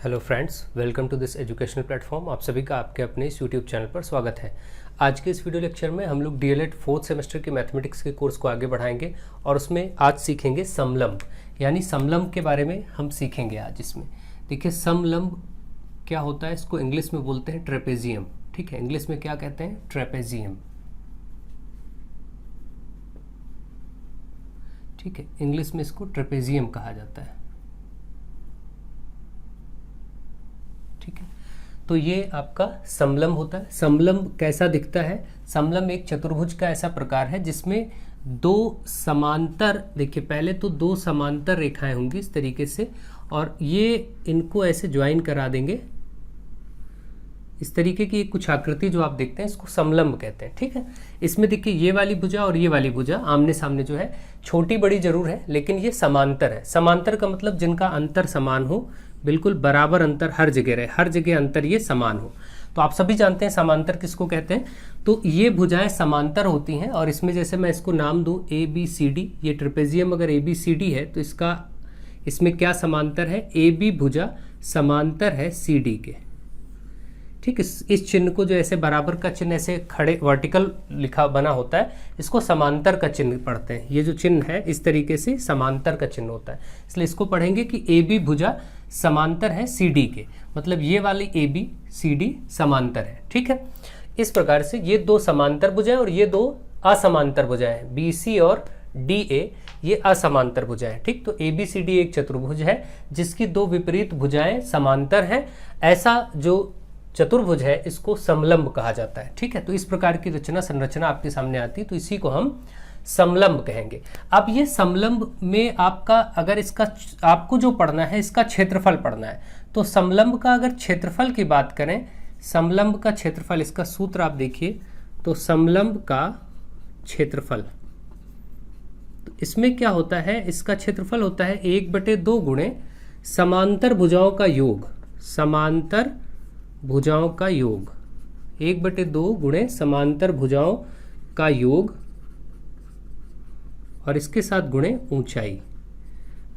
Hello friends, welcome to this educational platform. आप सभी का आपके अपने इस यूट्यूब चैनल पर स्वागत है। आज के इस वीडियो लेक्चर में हम लोग डीएलएड फोर्थ सेमेस्टर के मैथमेटिक्स के कोर्स को आगे बढ़ाएंगे और उसमें आज सीखेंगे समलंब, यानी समलंब के बारे में हम सीखेंगे आज। इसमें देखिए समलंब क्या होता है, इसको इंग्लिश में बोलते हैं ट्रेपेजियम। ठीक है, इंग्लिश में क्या कहते हैं? ट्रेपेजियम। ठीक है, इंग्लिश में इसको ट्रेपेजियम कहा जाता है। ठीक है, तो ये आपका समलंब होता है। समलंब कैसा दिखता है? समलंब एक चतुर्भुज का ऐसा प्रकार है जिसमें दो समांतर, देखिए पहले तो दो समांतर रेखाएं होंगी इस तरीके से, और ये इनको ऐसे ज्वाइन करा देंगे। इस तरीके की कुछ आकृति जो आप देखते हैं इसको समलंब कहते हैं। ठीक है, इसमें देखिए ये वाली भुजा और ये वाली भुजा आमने सामने जो है, छोटी बड़ी जरूर है लेकिन ये समांतर है। समांतर का मतलब जिनका अंतर समान हो, बिल्कुल बराबर अंतर हर जगह रहे, हर जगह अंतर ये समान हो। तो आप सभी जानते हैं समांतर किसको कहते हैं। तो ये भुजाएं समांतर होती हैं और इसमें जैसे मैं इसको नाम दूं ABCD, ये ट्रेपेजियम अगर ABCD है तो इसमें क्या समांतर है? AB भुजा समांतर है CD के। ठीक, इस चिन्ह को जो ऐसे बराबर का चिन्ह ऐसे खड़े वर्टिकल लिखा बना होता है, इसको समांतर का चिन्ह पढ़ते हैं। ये जो चिन्ह है इस तरीके से समांतर का चिन्ह होता है, इसलिए इसको पढ़ेंगे कि AB भुजा समांतर है CD के, मतलब ये वाली ABCD समांतर है। ठीक है, इस प्रकार से ये दो समांतर भुजाएं और ये दो असमांतर भुजाएं, BC और DA, ये असमांतर भुजाएं। ठीक, तो ABCD एक चतुर्भुज है जिसकी दो विपरीत भुजाएं समांतर हैं। ऐसा जो चतुर्भुज है इसको समलंब कहा जाता है। ठीक है, तो इस प्रकार की रचना संरचना आपके सामने आती है तो इसी को हम समलंब कहेंगे। अब ये समलंब में आपका अगर इसका आपको जो पढ़ना है इसका क्षेत्रफल पढ़ना है, तो समलंब का अगर क्षेत्रफल की बात करें, समलंब का क्षेत्रफल, इसका सूत्र आप देखिए, तो समलंब का क्षेत्रफल, तो इसमें क्या होता है? इसका क्षेत्रफल होता है 1/2 गुणे समांतर भुजाओं का योग। समांतर भुजाओं का योग 1/2 गुणे समांतर भुजाओं का योग और इसके साथ गुणे ऊंचाई।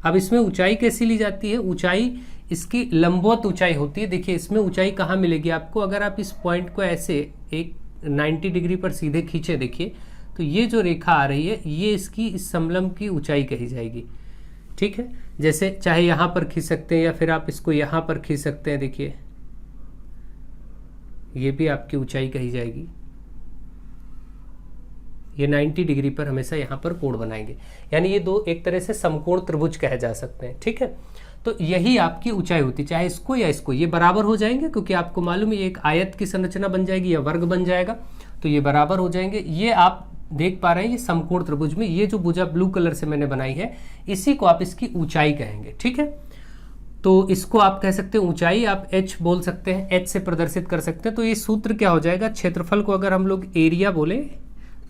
अब इसमें ऊंचाई कैसी ली जाती है? ऊंचाई इसकी लंबवत ऊंचाई होती है। देखिए इसमें ऊंचाई कहाँ मिलेगी आपको? अगर आप इस पॉइंट को ऐसे एक 90 डिग्री पर सीधे खींचे, देखिए तो ये जो रेखा आ रही है ये इसकी इस समलंब की ऊंचाई कही जाएगी। ठीक है, जैसे चाहे यहाँ पर खींच सकते हैं या फिर आप इसको यहाँ पर खींच सकते हैं। देखिए ये भी आपकी ऊंचाई कही जाएगी। ये 90 डिग्री पर हमेशा यहाँ पर कोण बनाएंगे, यानी ये दो एक तरह से समकोण त्रिभुज कहे जा सकते हैं। ठीक है, तो यही आपकी ऊंचाई होती है, चाहे इसको या इसको, ये बराबर हो जाएंगे क्योंकि आपको मालूम है ये एक आयत की संरचना बन जाएगी या वर्ग बन जाएगा, तो ये बराबर हो जाएंगे। ये आप देख पा रहे हैं ये समकोण त्रिभुज में ये जो भुजा ब्लू कलर से मैंने बनाई है इसी को आप इसकी ऊंचाई कहेंगे। ठीक है, तो इसको आप कह सकते हैं ऊंचाई, आप h बोल सकते हैं, h से प्रदर्शित कर सकते हैं। तो ये सूत्र क्या हो जाएगा? क्षेत्रफल को अगर हम लोग एरिया बोले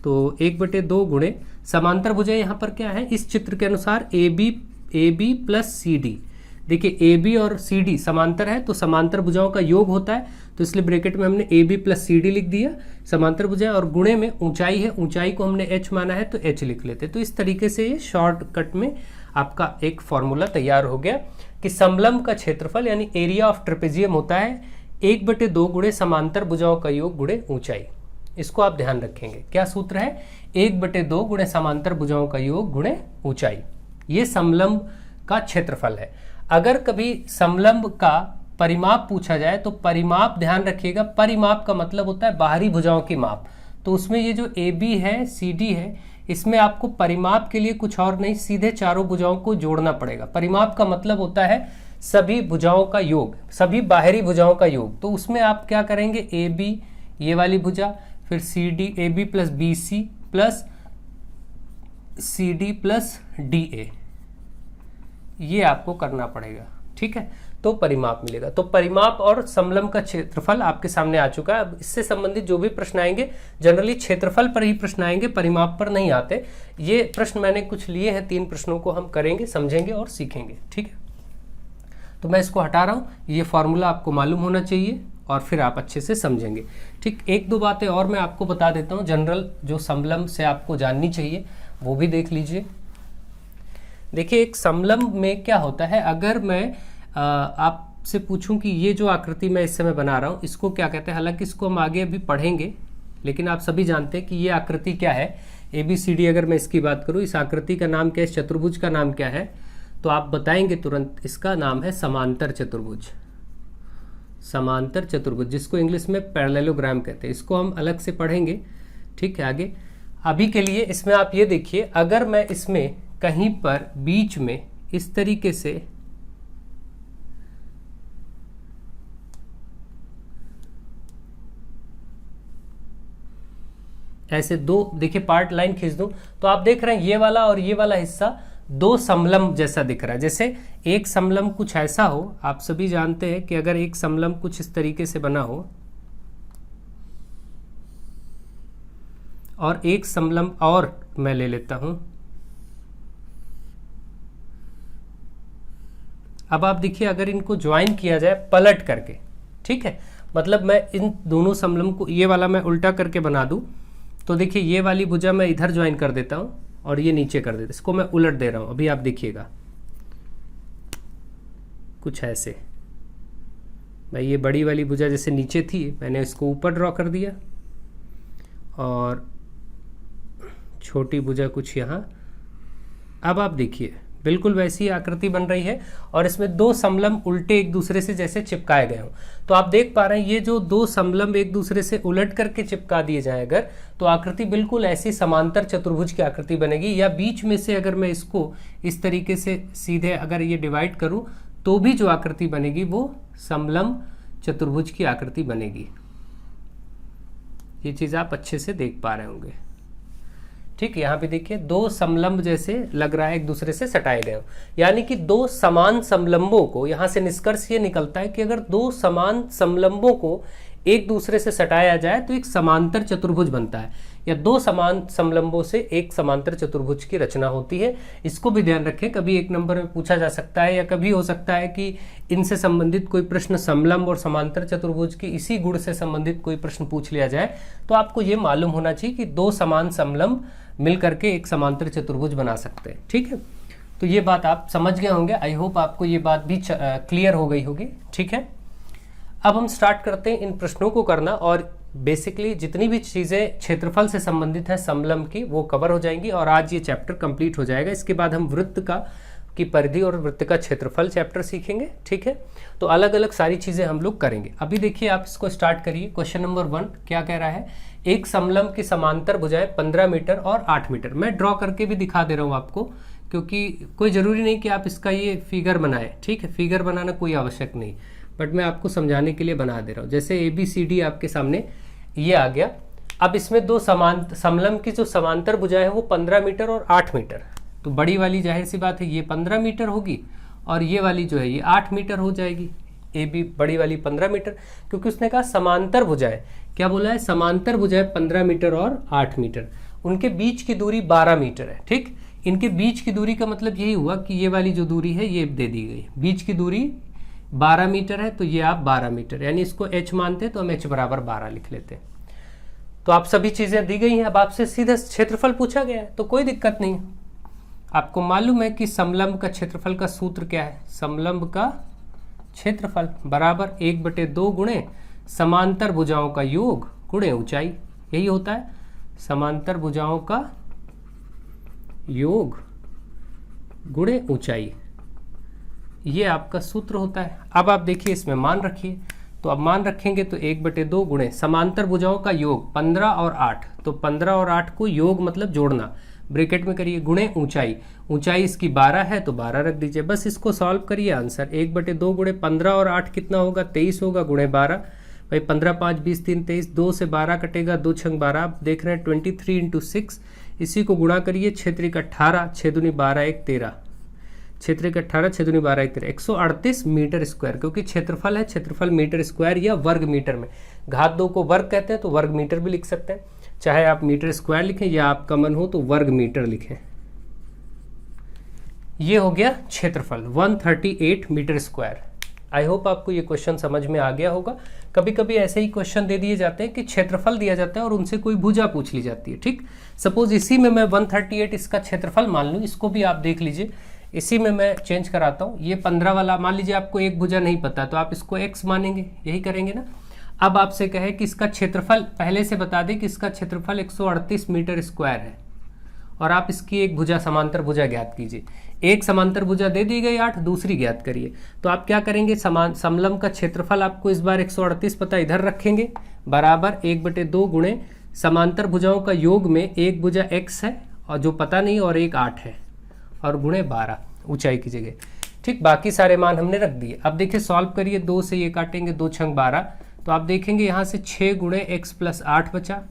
तो 1/2 गुणे समांतर भुजाएं यहाँ पर क्या है इस चित्र के अनुसार AB प्लस CD। देखिए AB और CD समांतर है तो समांतर भुजाओं का योग होता है, तो इसलिए ब्रैकेट में हमने AB प्लस CD लिख दिया समांतर भुजाएं, और गुणे में ऊंचाई है, ऊंचाई को हमने h माना है तो h लिख लेते। तो इस तरीके से ये शॉर्टकट में आपका एक फॉर्मूला तैयार हो गया कि समलंब का क्षेत्रफल यानी एरिया ऑफ ट्रेपेजियम होता है 1/2 गुणे समांतर भुजाओं का योग गुणे ऊंचाई। इसको आप ध्यान रखेंगे, क्या सूत्र है? 1/2 गुणे समांतर भुजाओं का योग गुणे ऊंचाई। ये समलंब का क्षेत्रफल है। अगर कभी समलंब का परिमाप पूछा जाए तो परिमाप ध्यान रखिएगा, परिमाप का मतलब होता है बाहरी भुजाओं की माप। तो उसमें ये जो AB है CD है, इसमें आपको परिमाप के लिए कुछ और नहीं, सीधे चारों भुजाओं को जोड़ना पड़ेगा। परिमाप का मतलब होता है सभी भुजाओं का योग, सभी बाहरी भुजाओं का योग। तो उसमें आप क्या करेंगे? AB ये वाली भुजा, फिर CD, AB plus BC plus CD plus DA, ये आपको करना पड़ेगा। ठीक है, तो परिमाप मिलेगा। तो परिमाप और समलंब का क्षेत्रफल आपके सामने आ चुका है। अब इससे संबंधित जो भी प्रश्न आएंगे जनरली क्षेत्रफल पर ही प्रश्न आएंगे, परिमाप पर नहीं आते। ये प्रश्न मैंने कुछ लिए हैं, 3 प्रश्नों को हम करेंगे, समझेंगे और सीखेंगे। ठीक है, तो मैं इसको हटा रहा हूँ। ये फॉर्मूला आपको मालूम होना चाहिए और फिर आप अच्छे से समझेंगे। ठीक, 1-2 बातें और मैं आपको बता देता हूँ जनरल, जो समलंब से आपको जाननी चाहिए वो भी देख लीजिए। देखिए एक समलंब में क्या होता है, अगर मैं आप आपसे पूछूं कि ये जो आकृति मैं इस समय बना रहा हूं इसको क्या कहते हैं, हालांकि इसको हम आगे अभी पढ़ेंगे, लेकिन आप सभी जानते हैं कि ये आकृति क्या है। ABCD अगर मैं इसकी बात करूं, इस आकृति का नाम क्या है, इस चतुर्भुज का नाम क्या है, तो आप बताएंगे तुरंत। इसका नाम है समांतर चतुर्भुज। समांतर चतुर्भुज, जिसको इंग्लिश में पैरेललोग्राम कहते हैं। इसको हम अलग से पढ़ेंगे, ठीक है, आगे। अभी के लिए इसमें आप ये देखिए, अगर मैं इसमें कहीं पर बीच में इस तरीके से ऐसे दो, देखिए पार्ट लाइन खींच दूं, तो आप देख रहे हैं ये वाला और ये वाला हिस्सा दो समलंब जैसा दिख रहा है। जैसे एक समलंब कुछ ऐसा हो, आप सभी जानते हैं कि अगर एक समलंब कुछ इस तरीके से बना हो और एक समलंब और मैं ले लेता हूं, अब आप देखिए अगर इनको ज्वाइन किया जाए पलट करके, ठीक है, मतलब मैं इन दोनों समलंब को, ये वाला मैं उल्टा करके बना दूं, तो देखिए ये वाली भुजा मैं इधर ज्वाइन कर देता हूं और ये नीचे कर देता, इसको मैं उलट दे रहा हूं। अभी आप देखिएगा कुछ ऐसे, मैं ये बड़ी वाली भुजा जैसे नीचे थी, मैंने इसको ऊपर ड्रॉ कर दिया और छोटी भुजा कुछ यहाँ। अब आप देखिए बिल्कुल वैसी आकृति बन रही है और इसमें दो समलंब उल्टे एक दूसरे से जैसे चिपकाए गए हों। तो आप देख पा रहे हैं ये जो दो समलंब एक दूसरे से उलट करके चिपका दिए जाए अगर, तो आकृति बिल्कुल ऐसी समांतर चतुर्भुज की आकृति बनेगी। या बीच में से अगर मैं इसको इस तरीके से सीधे अगर ये डिवाइड करूं तो भी जो आकृति बनेगी वो समलंब चतुर्भुज की आकृति बनेगी। ये चीज आप अच्छे से देख पा रहे होंगे, ठीक है। यहाँ पे देखिए दो समलंब जैसे लग रहा है एक दूसरे से सटाए गए हो, यानी कि दो समान समलंबों को, यहाँ से निष्कर्ष ये निकलता है कि अगर दो समान समलंबों को एक दूसरे से सटाया जाए तो एक समांतर चतुर्भुज बनता है, या दो समान समलंबों से एक समांतर चतुर्भुज की रचना होती है। इसको भी ध्यान रखें, कभी एक नंबर में पूछा जा सकता है, या कभी हो सकता है कि इनसे संबंधित कोई प्रश्न समलंब और समांतर चतुर्भुज की इसी गुण से संबंधित कोई प्रश्न पूछ लिया जाए, तो आपको ये मालूम होना चाहिए कि दो समान समलंब मिल करके एक समांतर चतुर्भुज बना सकते हैं, ठीक है। तो ये बात आप समझ गए होंगे, आई होप आपको ये बात भी क्लियर हो गई होगी, ठीक है। अब हम स्टार्ट करते हैं इन प्रश्नों को करना, और बेसिकली जितनी भी चीज़ें क्षेत्रफल से संबंधित हैं समलंब की वो कवर हो जाएंगी और आज ये चैप्टर कंप्लीट हो जाएगा। इसके बाद हम वृत्त की परिधि और वृत्त का क्षेत्रफल चैप्टर सीखेंगे, ठीक है। तो अलग अलग सारी चीज़ें हम लोग करेंगे। अभी देखिए आप इसको स्टार्ट करिए। क्वेश्चन नंबर 1 क्या कह रहा है, एक समलंब की समांतर भुजाएं 15 मीटर और 8 मीटर। मैं ड्रॉ करके भी दिखा दे रहा हूँ आपको, क्योंकि कोई ज़रूरी नहीं कि आप इसका ये फिगर बनाएं, ठीक है, फिगर बनाना कोई आवश्यक नहीं, बट मैं आपको समझाने के लिए बना दे रहा हूँ। जैसे ABCD आपके सामने ये आ गया। अब इसमें दो समलंब की जो समांतर भुजाएं हैं वो 15 मीटर और 8 मीटर, तो बड़ी वाली जाहिर सी बात है ये 15 मीटर होगी और ये वाली जो है ये 8 मीटर हो जाएगी। AB बड़ी वाली 15 मीटर, क्योंकि उसने कहा समांतर भुजाएं, क्या बोला है, समांतर भुजाएं 15 मीटर और 8 मीटर, उनके बीच की दूरी 12 मीटर है, ठीक। इनके बीच की दूरी का मतलब यही हुआ कि ये वाली जो दूरी है ये दे दी गई, बीच की दूरी 12 मीटर है, तो ये आप 12 मीटर, यानी इसको h मानते हैं तो हम h बराबर 12 लिख लेते हैं। तो आप सभी चीजें दी गई हैं, अब आपसे सीधा क्षेत्रफल पूछा गया है तो कोई दिक्कत नहीं। आपको मालूम है कि समलंब का क्षेत्रफल का सूत्र क्या है, समलंब का क्षेत्रफल बराबर 1/2 गुणे समांतर भुजाओं का योग गुणे ऊंचाई, यही होता है, समांतर भुजाओं का योग गुणे ऊंचाई, ये आपका सूत्र होता है। अब आप देखिए इसमें मान रखिए, तो अब मान रखेंगे तो 1/2 गुणे समांतर भुजाओं का योग 15 और 8, तो 15 और 8 को योग मतलब जोड़ना, ब्रैकेट में करिए, गुणे ऊंचाई, ऊंचाई इसकी 12 है तो 12 रख दीजिए, बस इसको सॉल्व करिए, आंसर 1/2 गुणे 15 और 8 कितना होगा, 23 होगा, गुणे 12, भाई 15 5 20 3 23, 2 से 12 कटेगा, 2 छंग 12, आप देख रहे हैं 23 × 6, इसी को गुणा करिए, 6 × 18, 6 दूनी 12 1 13, 6 × 18, 6 दूनी 12 1 13, 138 मीटर स्क्वायर, क्योंकि क्षेत्रफल है, क्षेत्रफल मीटर स्क्वायर या वर्ग मीटर में, घात 2 को वर्ग कहते हैं तो वर्ग मीटर भी लिख सकते हैं, चाहे आप मीटर स्क्वायर लिखें या आपका मन हो तो वर्ग मीटर लिखें। ये हो गया क्षेत्रफल 138 मीटर स्क्वायर। आई होप आपको ये क्वेश्चन समझ में आ गया होगा। कभी कभी ऐसे ही क्वेश्चन दे दिए जाते हैं कि क्षेत्रफल दिया जाता है और उनसे कोई भुजा पूछ ली जाती है, ठीक। सपोज इसी में मैं 138 इसका क्षेत्रफल मान लूँ, इसको भी आप देख लीजिए, इसी में मैं चेंज कराता हूँ। ये 15 वाला, मान लीजिए आपको एक भुजा नहीं पता तो आप इसको x मानेंगे, यही करेंगे ना। अब आपसे कहे कि इसका क्षेत्रफल, पहले से बता दें कि इसका क्षेत्रफल 138 मीटर स्क्वायर है और आप इसकी एक भुजा, समांतर भुजा ज्ञात कीजिए। एक समांतर भुजा दे दी गई 8, दूसरी ज्ञात करिए। तो आप क्या करेंगे, समलंब का क्षेत्रफल आपको इस बार 138 पता, इधर रखेंगे, बराबर 1/2 गुणे समांतर भुजाओं का योग में एक भुजा x है और जो पता नहीं, और एक 8 है, और गुणे 12 ऊंचाई की जगह। ठीक, बाकी सारे मान हमने रख दिए। अब देखिए सॉल्व करिए, 2 से ये काटेंगे, 2 छंग 12, तो आप देखेंगे यहाँ से 6 गुणे x + 8 बचा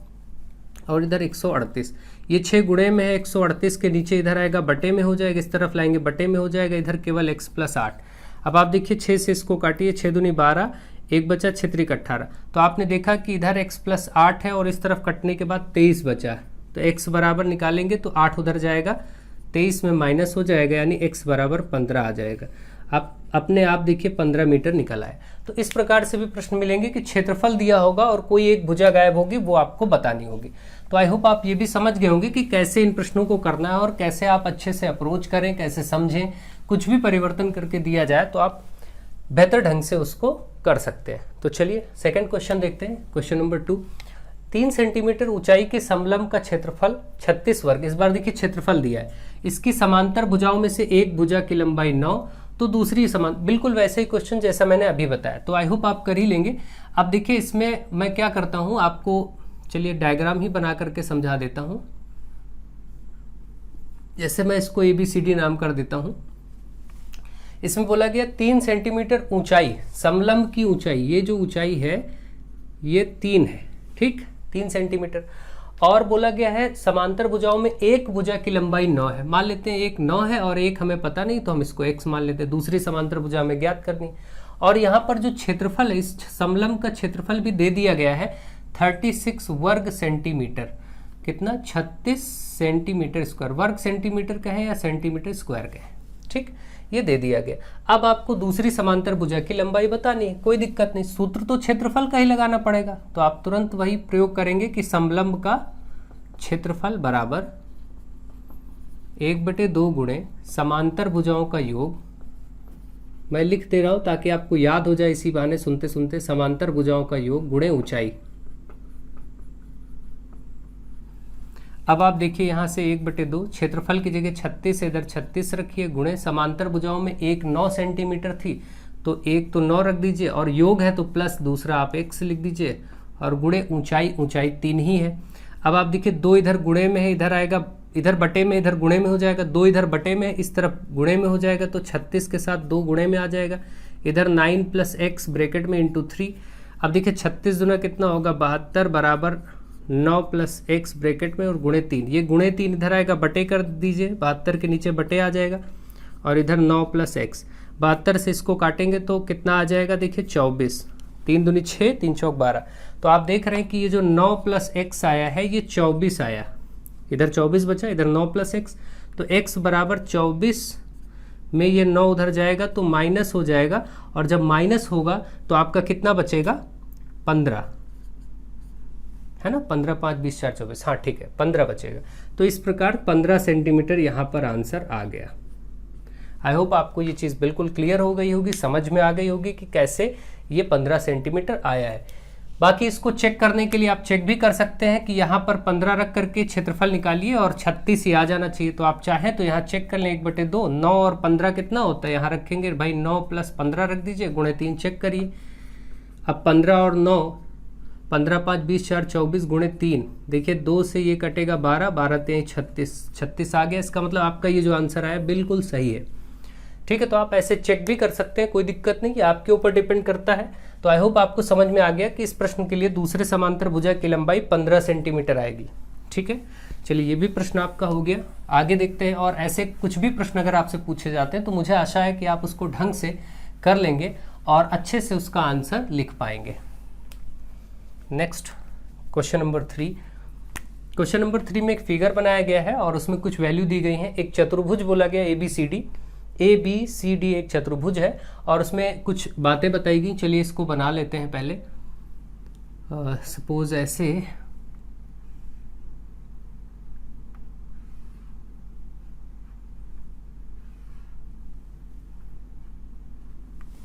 और इधर 138। ये 6 गुणे में है, 138 के नीचे इधर आएगा, बटे में हो जाएगा, इस तरफ लाएंगे बटे में हो जाएगा, इधर केवल x + 8। अब आप देखिए 6 से इसको काटिए, 6 दूनी 12, एक बचा 6 त्रिक 18। तो आपने देखा कि इधर x + 8 है और इस तरफ कटने के बाद 23 बचा, तो x बराबर निकालेंगे तो 8 उधर जाएगा, 23 में माइनस हो जाएगा, यानी x बराबर 15 आ जाएगा। आप अपने आप देखिए 15 मीटर निकल आए। तो इस प्रकार से भी प्रश्न मिलेंगे कि क्षेत्रफल दिया होगा और कोई एक भुजा गायब होगी, वो आपको बतानी होगी। तो आई होप आप ये भी समझ गए होंगे कि कैसे इन प्रश्नों को करना है और कैसे आप अच्छे से अप्रोच करें, कैसे समझें। कुछ भी परिवर्तन करके दिया जाए तो आप बेहतर ढंग से उसको कर सकते हैं। तो चलिए सेकंड क्वेश्चन देखते हैं। क्वेश्चन नंबर 2, 3 सेंटीमीटर ऊंचाई के समलंब का क्षेत्रफल 36 वर्ग। इस बार देखिए क्षेत्रफल दिया है, इसकी समांतर भुजाओं में से एक भुजा की लंबाई 9, तो दूसरी समान, बिल्कुल वैसे ही क्वेश्चन जैसा मैंने अभी बताया। तो आई होप आप कर ही लेंगे। अब देखिए इसमें मैं क्या करता हूं आपको, चलिए डायग्राम ही बना करके समझा देता हूं। जैसे मैं इसको ABCD नाम कर देता हूं। इसमें बोला गया 3 सेंटीमीटर ऊंचाई, समलंब की ऊंचाई, ये जो ऊंचाई है ये 3 है, ठीक, 3 सेंटीमीटर। और बोला गया है समांतर भुजाओं में एक भुजा की लंबाई 9 है। मान लेते हैं एक 9 है और एक हमें पता नहीं, तो हम इसको x मान लेते हैं। दूसरी समांतर भुजा हमें ज्ञात करनी। और यहाँ पर जो क्षेत्रफल है, इस समलंब का क्षेत्रफल भी दे दिया गया है 36 वर्ग सेंटीमीटर। कितना? 36 सेंटीमीटर स्क्वायर। वर्ग सेंटीमीटर का है या सेंटीमीटर स्क्वायर का है, ठीक, ये दे दिया गया। अब आपको दूसरी समांतर भुजा की लंबाई बतानी है, कोई दिक्कत नहीं, सूत्र तो क्षेत्रफल का ही लगाना पड़ेगा। तो आप तुरंत वही प्रयोग करेंगे कि समलंब का क्षेत्रफल बराबर 1/2 गुणे समांतर भुजाओं का योग। मैं लिख दे रहा हूं ताकि आपको याद हो जाए इसी बहाने सुनते सुनते। समांतर भुजाओं का योग गुणे ऊंचाई। अब आप देखिए यहाँ से 1/2, क्षेत्रफल की जगह 36 इधर 36 रखिए, गुणे समांतर भुजाओं में एक 9 सेंटीमीटर थी, तो एक तो 9 रख दीजिए, और योग है तो प्लस दूसरा आप x लिख दीजिए, और गुणे ऊंचाई, ऊंचाई 3 ही है। अब आप देखिए 2 इधर गुणे में है, इधर आएगा, इधर बटे में, इधर गुणे में हो जाएगा, 2 इधर बटे में, इस तरफ गुणे में हो जाएगा, तो 36 के साथ 2 गुणे में आ जाएगा, इधर 9 + x ब्रैकेट में इंटू 3। अब देखिए 36 दूना कितना होगा 72, बराबर 9 + x ब्रैकेट में और गुणे 3। ये गुणे 3 इधर आएगा, बटे कर दीजिए, 72 के नीचे बटे आ जाएगा, और इधर 9 + x। 72 से इसको काटेंगे तो कितना आ जाएगा, देखिए 24, 3 दूनी 6, 3 चौक 12। तो आप देख रहे हैं कि ये जो 9 + x आया है ये 24 आया, इधर 24 बचा, इधर 9 + x, तो x बराबर 24 में ये 9 उधर जाएगा तो माइनस हो जाएगा, और जब माइनस होगा तो आपका कितना बचेगा, 15, है ना, 15 5 20 4 24, हाँ ठीक है, 15 बचेगा। तो इस प्रकार 15 सेंटीमीटर यहाँ पर आंसर आ गया। आई होप आपको ये चीज़ बिल्कुल क्लियर हो गई होगी, समझ में आ गई होगी कि कैसे ये 15 सेंटीमीटर आया है। बाकी इसको चेक करने के लिए आप चेक भी कर सकते हैं कि यहाँ पर 15 रख करके क्षेत्रफल निकालिए और 36 ही आ जाना चाहिए। तो आप चाहें तो यहाँ चेक कर लें, 1/2, 9 और 15 कितना होता है, यहाँ रखेंगे भाई 9 + 15 रख दीजिए, गुणे 3 चेक करिए। अब 15 और 9, 15 5 20 4 24 गुणे 3, देखिए 2 से ये कटेगा 12, 12 3 36, 36 आ गया। इसका मतलब आपका ये जो आंसर आया बिल्कुल सही है, ठीक है। तो आप ऐसे चेक भी कर सकते हैं, कोई दिक्कत नहीं, आपके ऊपर डिपेंड करता है। तो आई होप आपको समझ में आ गया कि इस प्रश्न के लिए दूसरे समांतर भुजा की लंबाई 15 सेंटीमीटर आएगी, ठीक है। चलिए ये भी प्रश्न आपका हो गया। आगे देखते हैं, और ऐसे कुछ भी प्रश्न अगर आपसे पूछे जाते हैं तो मुझे आशा है कि आप उसको ढंग से कर लेंगे और अच्छे से उसका आंसर लिख पाएंगे। Next question number 3। Question number 3 में एक फिगर बनाया गया है और उसमें कुछ वैल्यू दी गई है। एक चतुर्भुज बोला गया ABCD एक चतुर्भुज है और उसमें कुछ बातें बताई गई। चलिए इसको बना लेते हैं पहले। सपोज ऐसे,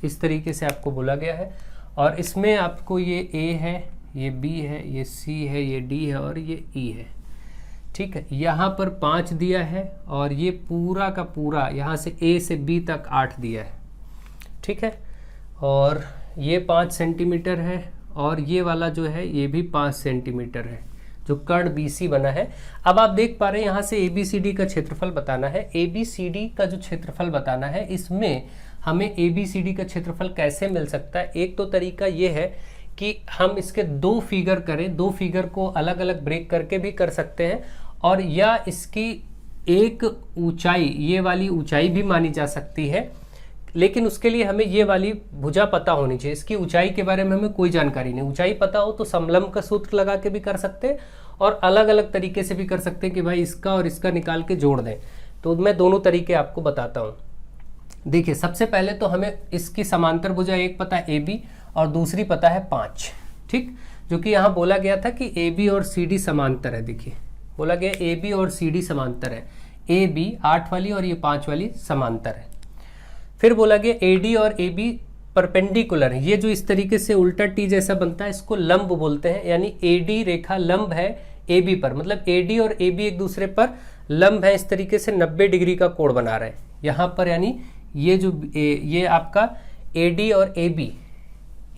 इस तरीके से आपको बोला गया है। और इसमें आपको ये ए है, ये बी है, ये सी है, ये डी है और ये ई है। ठीक है, यहाँ पर 5 दिया है और ये पूरा का पूरा यहाँ से ए से बी तक 8 दिया है। ठीक है, और ये 5 सेंटीमीटर है और ये वाला जो है ये भी 5 सेंटीमीटर है, जो कर्ण BC बना है। अब आप देख पा रहे हैं यहाँ से ABCD का क्षेत्रफल बताना है। ABCD का जो क्षेत्रफल बताना है, इसमें हमें ABCD का क्षेत्रफल कैसे मिल सकता है? एक तो तरीका ये है कि हम इसके 2 फिगर करें, 2 फिगर को अलग अलग ब्रेक करके भी कर सकते हैं, और या इसकी एक ऊंचाई, ये वाली ऊंचाई भी मानी जा सकती है, लेकिन उसके लिए हमें ये वाली भुजा पता होनी चाहिए। इसकी ऊंचाई के बारे में हमें कोई जानकारी नहीं। ऊंचाई पता हो तो समलंब का सूत्र लगा के भी कर सकते हैं और अलग अलग तरीके से भी कर सकते हैं कि भाई इसका और इसका निकाल के जोड़ दें। तो मैं दोनों तरीके आपको बताता हूँ। देखिए, सबसे पहले तो हमें इसकी समांतर भुजा एक पता है AB और दूसरी पता है 5। ठीक, जो कि यहाँ बोला गया था कि AB और CD समांतर है। देखिए, बोला गया AB और CD समांतर है। AB 8 वाली और ये 5 वाली समांतर है। फिर बोला गया AD और AB परपेंडिकुलर है। ये जो इस तरीके से उल्टा टी जैसा बनता है, इसको लंब बोलते हैं। यानी AD रेखा लंब है AB पर, मतलब AD और AB एक दूसरे पर लंब है। इस तरीके से 90 डिग्री का कोण बना रहे हैं यहाँ पर। यानी ये जो ये आपका AD और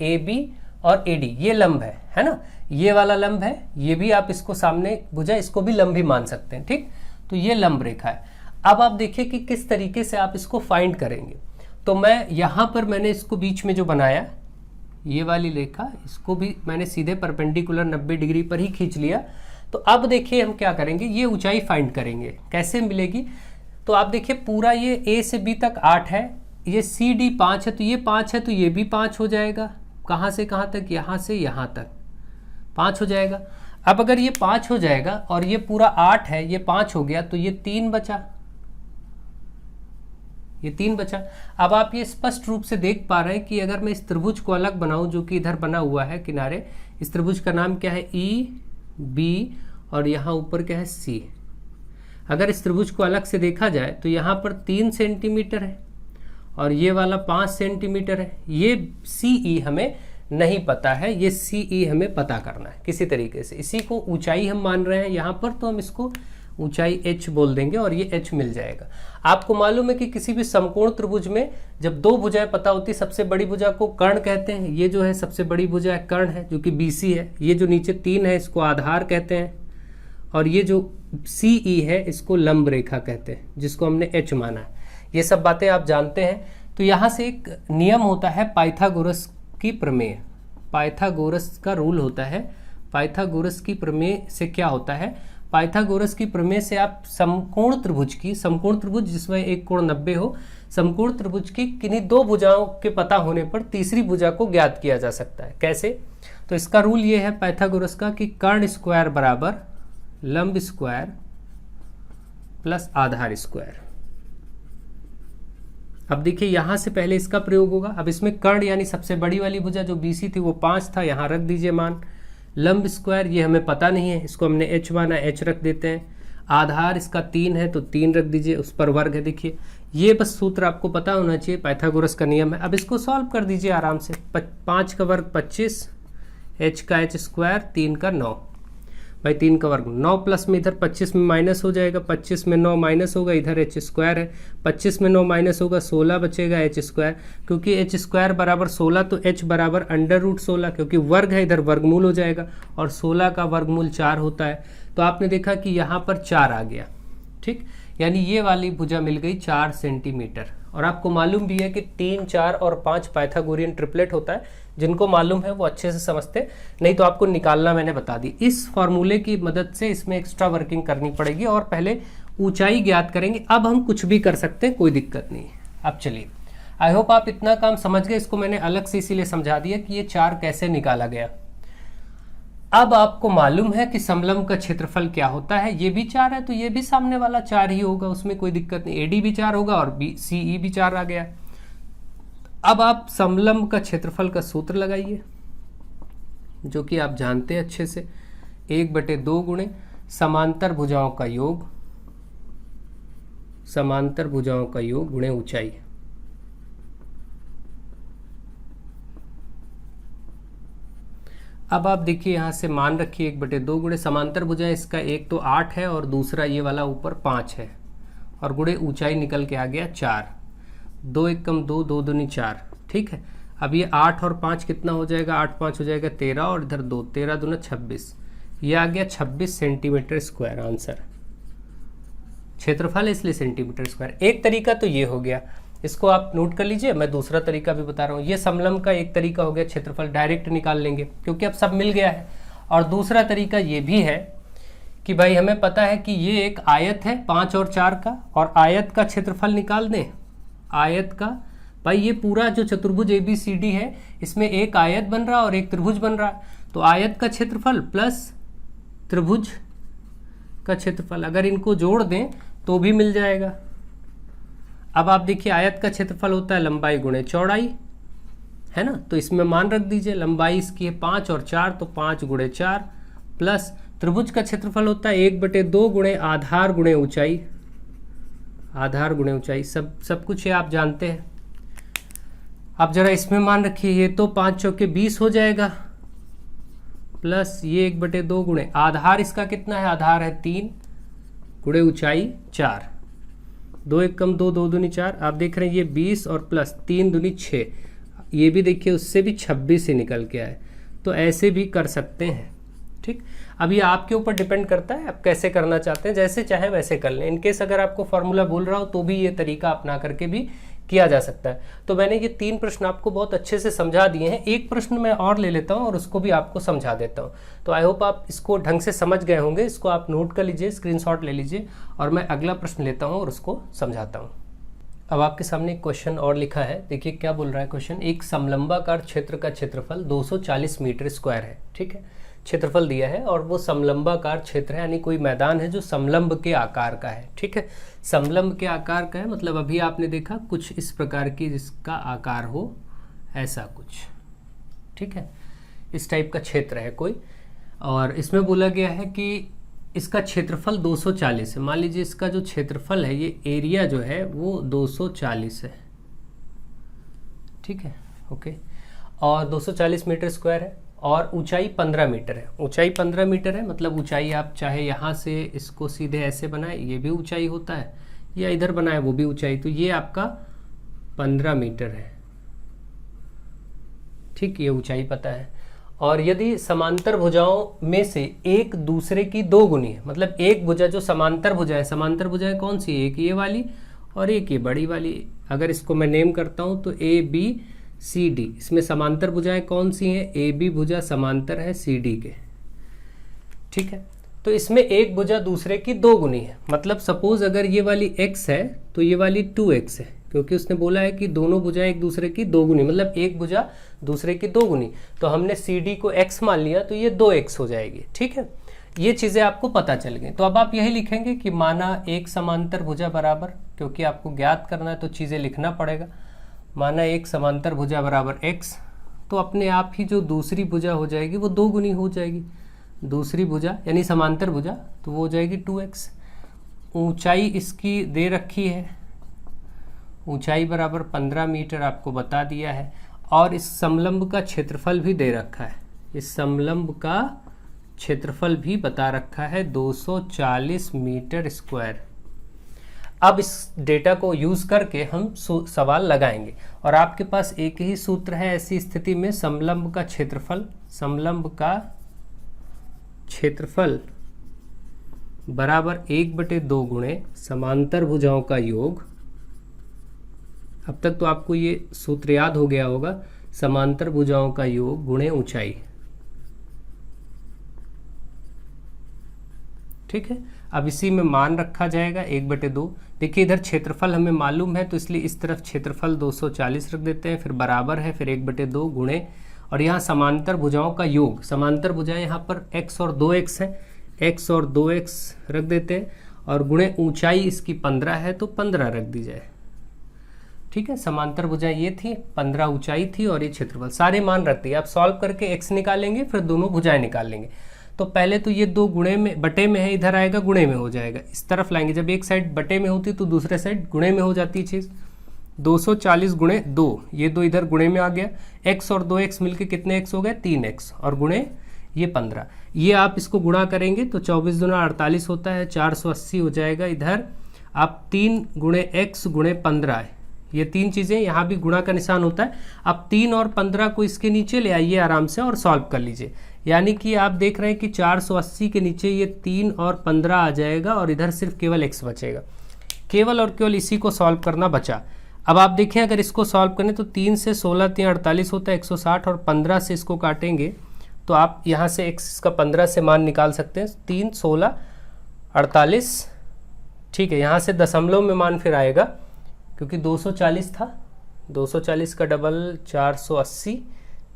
AB और AD ये लंब है ना, ये वाला लंब है। ये भी आप इसको सामने भुजा, इसको भी लंब ही मान सकते हैं। ठीक, तो ये लंब रेखा है। अब आप देखिए कि किस तरीके से आप इसको फाइंड करेंगे। तो मैं यहाँ पर मैंने इसको बीच में जो बनाया, ये वाली रेखा, इसको भी मैंने सीधे परपेंडिकुलर 90 डिग्री पर ही खींच लिया। तो अब देखिए हम क्या करेंगे, ये ऊंचाई फाइंड करेंगे। कैसे मिलेगी? तो आप देखिए पूरा ये A से B तक 8 है, ये CD 5 है, तो ये 5 है, तो ये भी 5 हो जाएगा। कहाँ से कहाँ तक? यहाँ से यहाँ तक 5 हो जाएगा। अब अगर ये 5 हो जाएगा और ये पूरा 8 है, ये 5 हो गया, तो ये 3 बचा, ये 3 बचा। अब आप ये स्पष्ट रूप से देख पा रहे हैं कि अगर मैं इस त्रिभुज को अलग बनाऊं, जो कि इधर बना हुआ है किनारे, इस त्रिभुज का नाम क्या है? EB और यहाँ ऊपर क्या है? C। अगर इस त्रिभुज को अलग से देखा जाए तो यहाँ पर 3 सेंटीमीटर है और ये वाला 5 सेंटीमीटर है। ये CE हमें नहीं पता है, ये CE हमें पता करना है किसी तरीके से। इसी को ऊंचाई हम मान रहे हैं यहाँ पर, तो हम इसको ऊंचाई H बोल देंगे और ये H मिल जाएगा। आपको मालूम है कि किसी भी समकोण त्रिभुज में जब 2 भुजाएं पता होती, सबसे बड़ी भुजा को कर्ण कहते हैं। ये जो है सबसे बड़ी भुजा है कर्ण है, जो कि BC है। ये जो नीचे 3 है इसको आधार कहते हैं, और ये जो CE है इसको लंब रेखा कहते हैं, जिसको हमने H माना है। ये सब बातें आप जानते हैं। तो यहाँ से एक नियम होता है पाइथागोरस की प्रमेय, पाइथागोरस का रूल होता है। पाइथागोरस की प्रमेय से क्या होता है? पाइथागोरस की प्रमेय से आप समकोण त्रिभुज जिसमें एक कोण 90 हो, समकोण त्रिभुज की किन्हीं 2 भुजाओं के पता होने पर तीसरी भुजा को ज्ञात किया जा सकता है। कैसे? तो इसका रूल ये है पाइथागोरस का कि कर्ण स्क्वायर बराबर लंब स्क्वायर प्लस आधार स्क्वायर। अब देखिए यहाँ से पहले इसका प्रयोग होगा। अब इसमें कर्ण यानी सबसे बड़ी वाली भुजा जो BC थी वो 5 था, यहाँ रख दीजिए मान। लंब स्क्वायर ये हमें पता नहीं है, इसको हमने H माना, H रख देते हैं। आधार इसका 3 है तो 3 रख दीजिए, उस पर वर्ग है। देखिए ये बस सूत्र आपको पता होना चाहिए, पाइथागोरस का नियम है। अब इसको सॉल्व कर दीजिए आराम से। 5 का वर्ग 25, H का H स्क्वायर, 3 का 9, भाई 3 का वर्ग 9 प्लस में इधर 25 में माइनस हो जाएगा, 25 में 9 माइनस होगा, इधर H स्क्वायर है, 25 में 9 माइनस होगा, 16 बचेगा H स्क्वायर। क्योंकि H स्क्वायर बराबर 16 तो H बराबर √16, क्योंकि वर्ग है इधर वर्गमूल हो जाएगा, और 16 का वर्गमूल 4 होता है। तो आपने देखा कि यहाँ पर 4 आ गया। ठीक, यानी ये वाली भुजा मिल गई 4 सेंटीमीटर। और आपको मालूम भी है कि 3, 4 और 5 पाइथागोरियन ट्रिपलेट होता है। जिनको मालूम है वो अच्छे से समझते, नहीं तो आपको निकालना मैंने बता दी। इस फॉर्मूले की मदद से इसमें एक्स्ट्रा वर्किंग करनी पड़ेगी और पहले ऊंचाई ज्ञात करेंगे। अब हम कुछ भी कर सकते हैं, कोई दिक्कत नहीं है। अब चलिए, आई होप आप इतना काम समझ गए। इसको मैंने अलग से इसीलिए समझा दिया कि ये 4 कैसे निकाला गया। अब आपको मालूम है कि समलंब का क्षेत्रफल क्या होता है। ये भी 4 है तो ये भी सामने वाला 4 ही होगा, उसमें कोई दिक्कत नहीं। AD भी 4 होगा और CE भी 4 आ गया। अब आप समलंब का क्षेत्रफल का सूत्र लगाइए, जो कि आप जानते हैं अच्छे से, 1/2 गुणे समांतर भुजाओं का योग, समांतर भुजाओं का योग गुणे ऊंचाई। अब आप देखिए यहाँ से मान रखिए 1/2 गुणे समांतर भुजाएं, इसका एक तो 8 है और दूसरा ये वाला ऊपर 5 है, और गुणे ऊंचाई निकल के आ गया 4, 2 एकम 2, 2 दूनी 4। ठीक है, अब ये 8 और 5 कितना हो जाएगा, 8 5 हो जाएगा 13, और इधर 2, 13 दूना 26, ये आ गया 26 सेंटीमीटर स्क्वायर आंसर। क्षेत्रफल है इसलिए सेंटीमीटर स्क्वायर। एक तरीका तो ये हो गया, इसको आप नोट कर लीजिए, मैं दूसरा तरीका भी बता रहा हूँ। ये समलंब का एक तरीका हो गया, क्षेत्रफल डायरेक्ट निकाल लेंगे क्योंकि अब सब मिल गया है। और दूसरा तरीका ये भी है कि भाई हमें पता है कि ये एक आयत है 5 और 4 का, और आयत का क्षेत्रफल निकाल दें। आयत का भाई ये पूरा जो चतुर्भुज ABCD है, इसमें एक आयत बन रहा और एक त्रिभुज बन रहा, तो आयत का क्षेत्रफल प्लस त्रिभुज का क्षेत्रफल, अगर इनको जोड़ दें तो भी मिल जाएगा। अब आप देखिए आयत का क्षेत्रफल होता है लंबाई गुणे चौड़ाई, है ना, तो इसमें मान रख दीजिए, लंबाई इसकी है 5 और 4, तो 5 गुणे 4, प्लस त्रिभुज का क्षेत्रफल होता है 1/2 गुणे आधार गुणे ऊंचाई, आधार गुणे ऊंचाई, सब कुछ ये आप जानते हैं। अब जरा इसमें मान रखिए, ये तो 5 चौके 20 हो जाएगा, प्लस ये 1/2 गुणे आधार, इसका कितना है, आधार है 3 गुणे ऊंचाई 4, 2 एकम 2, 2 दूनी 4, आप देख रहे हैं ये 20 और प्लस 3 दूनी 6, ये भी देखिए उससे भी 26 ही निकल के आए, तो ऐसे भी कर सकते हैं। ठीक, अब ये आपके ऊपर डिपेंड करता है आप कैसे करना चाहते हैं, जैसे चाहे वैसे कर लें। इनकेस अगर आपको फॉर्मूला बोल रहा हो तो भी ये तरीका अपना करके भी किया जा सकता है। तो मैंने ये 3 प्रश्न आपको बहुत अच्छे से समझा दिए हैं, एक प्रश्न मैं और ले लेता हूँ और उसको भी आपको समझा देता हूँ। तो आई होप आप इसको ढंग से समझ गए होंगे, इसको आप नोट कर लीजिए, स्क्रीनशॉट ले लीजिए, और मैं अगला प्रश्न लेता हूँ और उसको समझाता हूँ। अब आपके सामने एक क्वेश्चन और लिखा है, देखिए क्या बोल रहा है क्वेश्चन। एक समलंबाकार क्षेत्र का क्षेत्रफल 240 मीटर स्क्वायर है। ठीक है, क्षेत्रफल दिया है और वो समलंबाकार क्षेत्र है, यानी कोई मैदान है जो समलंब के आकार का है। ठीक है, समलंब के आकार का है मतलब अभी आपने देखा कुछ इस प्रकार की जिसका आकार हो, ऐसा कुछ। ठीक है, इस टाइप का क्षेत्र है कोई, और इसमें बोला गया है कि इसका क्षेत्रफल 240 है। मान लीजिए इसका जो क्षेत्रफल है, ये एरिया जो है वो 240 है। ठीक है, ओके, और 240 मीटर स्क्वायर है, और ऊंचाई 15 मीटर है। ऊंचाई 15 मीटर है मतलब ऊंचाई आप चाहे यहाँ से इसको सीधे ऐसे बनाए, ये भी ऊंचाई होता है, या इधर बनाए वो भी ऊंचाई, तो ये आपका 15 मीटर है। ठीक, ये ऊंचाई पता है। और यदि समांतर भुजाओं में से एक दूसरे की 2 गुनी है, मतलब एक भुजा जो समांतर भुजा है, समांतर भुजाएं कौन सी, एक ये वाली और एक ये बड़ी वाली, अगर इसको मैं नेम करता हूं तो ABCD, इसमें समांतर भुजाएं कौन सी हैं, AB भुजा समांतर है CD के। ठीक है, तो इसमें एक भुजा दूसरे की 2 गुनी है, मतलब सपोज अगर ये वाली x है तो ये वाली 2x है, क्योंकि उसने बोला है कि दोनों भुजाएं एक दूसरे की 2 गुनी, मतलब एक भुजा दूसरे की 2 गुनी, तो हमने CD को x मान लिया तो ये 2x हो जाएगी। ठीक है, ये चीज़ें आपको पता चल गई। तो अब आप यही लिखेंगे कि माना एक समांतर भुजा बराबर, क्योंकि आपको ज्ञात करना है तो चीज़ें लिखना पड़ेगा, माना एक समांतर भुजा बराबर x, तो अपने आप ही जो दूसरी भुजा हो जाएगी वो 2 गुनी हो जाएगी, दूसरी भुजा यानी समांतर भुजा, तो वो हो जाएगी 2x। ऊंचाई इसकी दे रखी है, ऊंचाई बराबर 15 मीटर आपको बता दिया है, और इस समलंब का क्षेत्रफल भी दे रखा है, इस समलंब का क्षेत्रफल भी बता रखा है 240 मीटर स्क्वायर। अब इस डेटा को यूज करके हम सवाल लगाएंगे, और आपके पास एक ही सूत्र है ऐसी स्थिति में, समलंब का क्षेत्रफल, समलंब का क्षेत्रफल बराबर 1/2 गुणे समांतर भुजाओं का योग। अब तक तो आपको ये सूत्र याद हो गया होगा, समांतर भुजाओं का योग गुणे ऊंचाई। ठीक है, अब इसी में मान रखा जाएगा 1/2। देखिए इधर क्षेत्रफल हमें मालूम है तो इसलिए इस तरफ क्षेत्रफल 240 रख देते हैं, फिर बराबर है, फिर 1/2 गुणे, और यहाँ समांतर भुजाओं का योग, समांतर भुजाएं यहाँ पर x और 2x है, x और 2x रख देते हैं, और गुणे ऊंचाई इसकी 15 है तो 15 रख दी जाए। ठीक है, समांतर भुजाएं ये थी, 15 ऊंचाई थी और ये क्षेत्रफल, सारे मान रख दिए। आप सॉल्व करके x निकालेंगे, फिर दोनों भुजाएं निकाल लेंगे। तो पहले तो ये 2 गुणे में, बटे में है, इधर आएगा गुणे में हो जाएगा, इस तरफ लाएंगे, जब एक साइड बटे में होती तो दूसरे साइड गुणे में हो जाती चीज़, 240 गुणे 2, ये 2 इधर गुणे में आ गया, x और 2x मिलके कितने x हो गए 3x, और गुणे ये 15, ये आप इसको गुणा करेंगे तो 24 दूना 48 होता है, 480 हो जाएगा। इधर आप 3 गुणे x गुणे 15 है, ये तीन चीज़ें, यहाँ भी गुणा का निशान होता है। आप 3 और 15 को इसके नीचे ले आइए आराम से और सॉल्व कर लीजिए, यानी कि आप देख रहे हैं कि 480 के नीचे ये 3 और 15 आ जाएगा और इधर सिर्फ केवल x बचेगा, केवल और केवल इसी को सॉल्व करना बचा। अब आप देखें अगर इसको सॉल्व करें तो 3 से 16 3 48 होता है 160, और 15 से इसको काटेंगे तो आप यहाँ से x का 15 से मान निकाल सकते हैं, 3 16 48, ठीक है। यहाँ से दशमलव में मान फिर आएगा क्योंकि 240 था, 240 का डबल 480,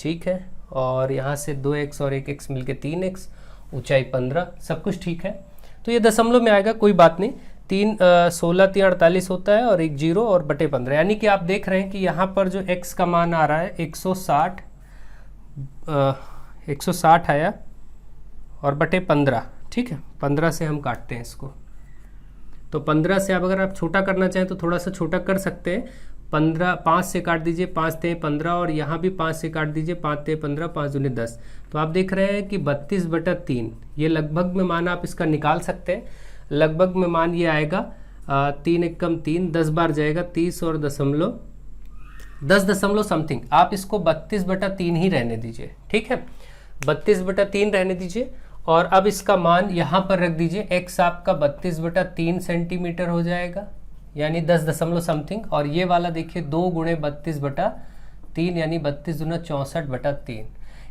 ठीक है, और यहाँ से 2x और 1x मिलके 3x, ऊंचाई 15, सब कुछ ठीक है। तो ये दशमलव में आएगा, कोई बात नहीं। 3 16 3 48 होता है और 1 0 और बटे 15, यानी कि आप देख रहे हैं कि यहाँ पर जो x का मान आ रहा है 160 आया और बटे 15, ठीक है। 15 से हम काटते हैं इसको, तो 15 से अब अगर आप छोटा करना चाहें तो थोड़ा सा छोटा कर सकते हैं। 15 5 से काट दीजिए, 5 ते 15, और यहाँ भी 5 से काट दीजिए, 5 ते 15, 5 दूनी 10। तो आप देख रहे हैं कि 32/3, ये लगभग में मान आप इसका निकाल सकते हैं। लगभग में मान ये आएगा 3 एकम 3, 10 बार जाएगा 30 और 10 समथिंग। आप इसको 32/3 ही रहने दीजिए, ठीक है, 32/3 रहने दीजिए। और अब इसका मान यहाँ पर रख दीजिए, x आपका 32/3 सेंटीमीटर हो जाएगा, यानी 10 समथिंग, और ये वाला देखिए 2 गुणे 32/3 यानी 32 दूना 64/3।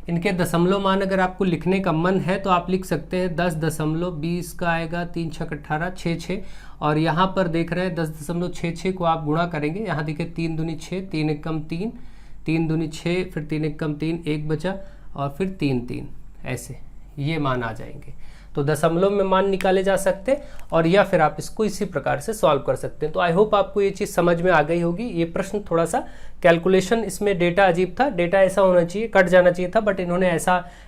इनके दशमलव मान अगर आपको लिखने का मन है तो आप लिख सकते हैं 10.20 का आएगा, 3 6 18 6, और यहाँ पर देख रहे हैं 10.66 को आप गुणा करेंगे, यहाँ देखिए 3 दूनी 6, 3 एकम 3, 3 दूनी 6, फिर 3 एकम 3, 1 बचा, और फिर 3 3, ऐसे ये मान आ जाएंगे। तो दशमलव में मान निकाले जा सकते हैं, और या फिर आप इसको इसी प्रकार से सॉल्व कर सकते हैं। तो आई होप आपको ये चीज़ समझ में आ गई होगी। ये प्रश्न थोड़ा सा कैलकुलेशन, इसमें डेटा अजीब था, डेटा ऐसा होना चाहिए, कट जाना चाहिए था, बट इन्होंने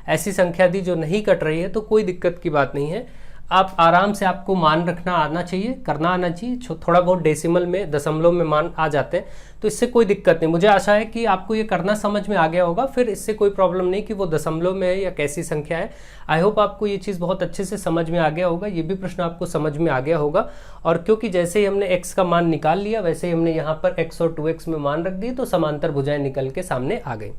ऐसी संख्या दी जो नहीं कट रही है, तो कोई दिक्कत की बात नहीं है। आप आराम से, आपको मान रखना आना चाहिए, करना आना चाहिए। थोड़ा बहुत डेसिमल में, दशमलव में मान आ जाते हैं तो इससे कोई दिक्कत नहीं। मुझे आशा है कि आपको ये करना समझ में आ गया होगा, फिर इससे कोई प्रॉब्लम नहीं कि वो दशमलव में है या कैसी संख्या है। आई होप आपको ये चीज़ बहुत अच्छे से समझ में आ गया होगा, ये भी प्रश्न आपको समझ में आ गया होगा। और क्योंकि जैसे ही हमने x का मान निकाल लिया, वैसे ही हमने यहाँ पर x और 2x में मान रख दिए, तो समांतर भुजाएं निकल के सामने आ गई।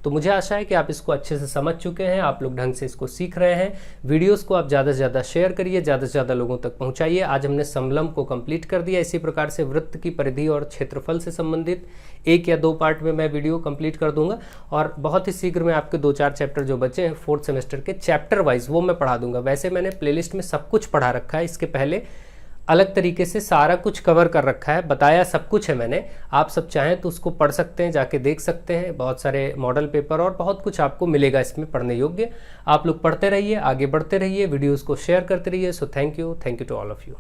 तो मुझे आशा है कि आप इसको अच्छे से समझ चुके हैं, आप लोग ढंग से इसको सीख रहे हैं। वीडियोस को आप ज़्यादा से ज़्यादा शेयर करिए, ज़्यादा से ज़्यादा लोगों तक पहुंचाइए। आज हमने समलंब को कंप्लीट कर दिया। इसी प्रकार से वृत्त की परिधि और क्षेत्रफल से संबंधित 1 या 2 पार्ट में मैं वीडियो कंप्लीट कर दूंगा, और बहुत ही शीघ्र में आपके 2-4 चैप्टर जो बचे हैं 4th सेमेस्टर के चैप्टर वाइज, वो मैं पढ़ा दूंगा। वैसे मैंने प्लेलिस्ट में सब कुछ पढ़ा रखा है, इसके पहले अलग तरीके से सारा कुछ कवर कर रखा है, बताया सब कुछ है मैंने। आप सब चाहें तो उसको पढ़ सकते हैं, जाके देख सकते हैं। बहुत सारे मॉडल पेपर और बहुत कुछ आपको मिलेगा इसमें पढ़ने योग्य। आप लोग पढ़ते रहिए, आगे बढ़ते रहिए, वीडियोस को शेयर करते रहिए। So thank you to all of you.